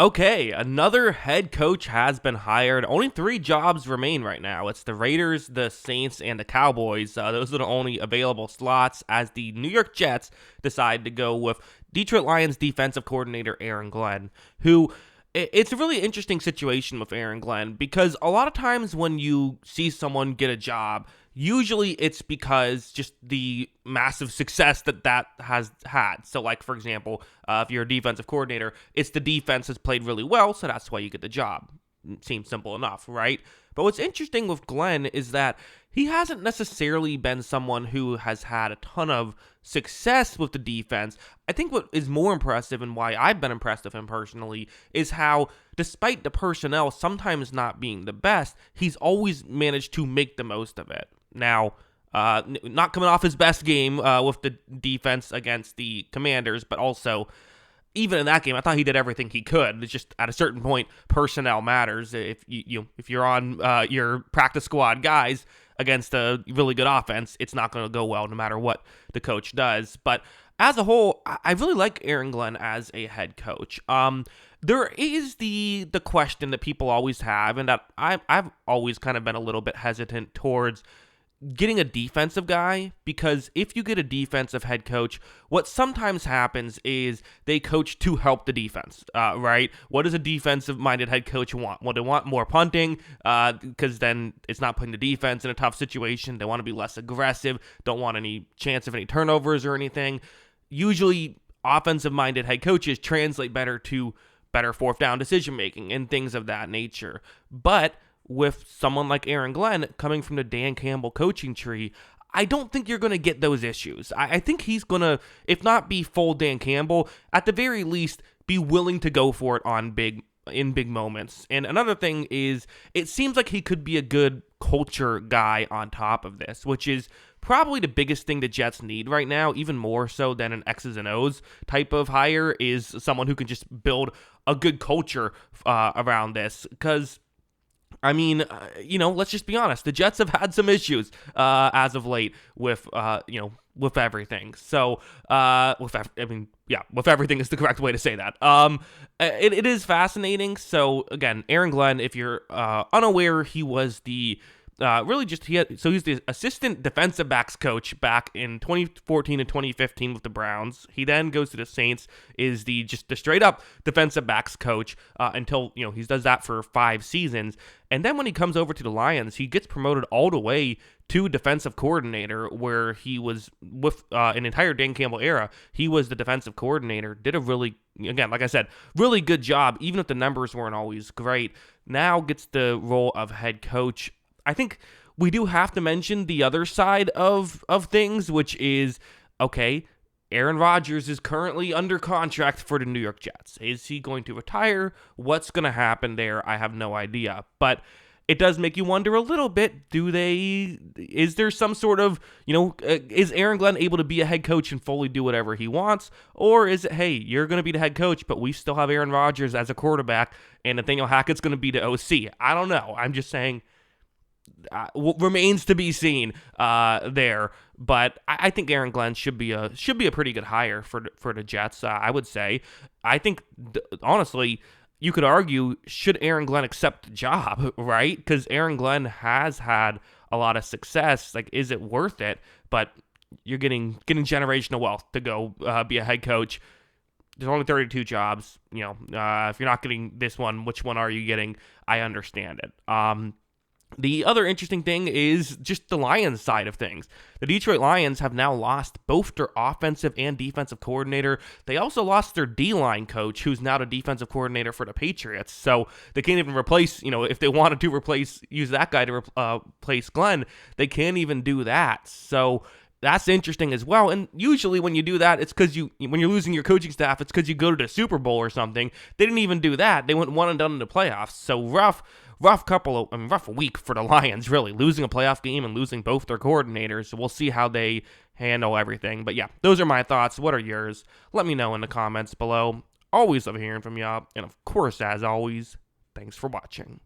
Okay, another head coach has been hired. Only three jobs remain right now. It's the Raiders, the Saints, and the Cowboys. Those are the only available slots as the New York Jets decide to go with Detroit Lions defensive coordinator Aaron Glenn, who it's a really interesting situation with Aaron Glenn because a lot of times when you see someone get a job, usually it's because just the massive success that has had. So, like, for example, if you're a defensive coordinator, it's the defense has played really well, so that's why you get the job. Seems simple enough, right? But what's interesting with Glenn is that he hasn't necessarily been someone who has had a ton of success with the defense. I think what is more impressive and why I've been impressed with him personally is how, despite the personnel sometimes not being the best, he's always managed to make the most of it. Now, not coming off his best game with the defense against the Commanders, but also even in that game, I thought he did everything he could. It's just at a certain point, personnel matters. If you're on your practice squad guys against a really good offense, it's not going to go well no matter what the coach does. But as a whole, I really like Aaron Glenn as a head coach. There is the question that people always have, and that I've always kind of been a little bit hesitant towards getting a defensive guy, because if you get a defensive head coach, what sometimes happens is they coach to help the defense, right? What does a defensive-minded head coach want? Well, they want more punting, because then it's not putting the defense in a tough situation. They want to be less aggressive, don't want any chance of any turnovers or anything. Usually, offensive-minded head coaches translate better to better fourth down decision-making and things of that nature. But with someone like Aaron Glenn coming from the Dan Campbell coaching tree, I don't think you're going to get those issues. I think he's going to, if not be full Dan Campbell, at the very least be willing to go for it in big moments. And another thing is, it seems like he could be a good culture guy on top of this, which is probably the biggest thing the Jets need right now, even more so than an X's and O's type of hire, is someone who can just build a good culture around this. Because I mean, let's just be honest. The Jets have had some issues as of late with everything. So, with everything is the correct way to say that. It is fascinating. So, again, Aaron Glenn, if you're unaware, he was the he's the assistant defensive backs coach back in 2014 and 2015 with the Browns. He then goes to the Saints, is the straight up defensive backs coach until he does that for 5 seasons. And then when he comes over to the Lions, he gets promoted all the way to defensive coordinator, where he was with an entire Dan Campbell era. He was the defensive coordinator, did a really, again, like I said, really good job, even if the numbers weren't always great. Now gets the role of head coach. I think we do have to mention the other side of things, which is, okay, Aaron Rodgers is currently under contract for the New York Jets. Is he going to retire? What's going to happen there? I have no idea. But it does make you wonder a little bit, is there some sort of, is Aaron Glenn able to be a head coach and fully do whatever he wants? Or is it, hey, you're going to be the head coach, but we still have Aaron Rodgers as a quarterback, and Nathaniel Hackett's going to be the OC? I don't know. I'm just saying, remains to be seen there, but I think Aaron Glenn should be a pretty good hire for the Jets. I would say. I think honestly, you could argue, should Aaron Glenn accept the job, right? Because Aaron Glenn has had a lot of success. Like, is it worth it? But you're getting generational wealth to go be a head coach. There's only 32 jobs. If you're not getting this one, which one are you getting? I understand it. The other interesting thing is just the Lions side of things. The Detroit Lions have now lost both their offensive and defensive coordinator. They also lost their D-line coach, who's now the defensive coordinator for the Patriots. So they can't even replace, if they wanted to use that guy to replace Glenn, they can't even do that. So that's interesting as well. And usually when you do that, it's because when you're losing your coaching staff, it's because you go to the Super Bowl or something. They didn't even do that. They went one and done in the playoffs. So rough week for the Lions, really, losing a playoff game and losing both their coordinators. So we'll see how they handle everything. But yeah, those are my thoughts. What are yours? Let me know in the comments below. Always love hearing from y'all. And of course, as always, thanks for watching.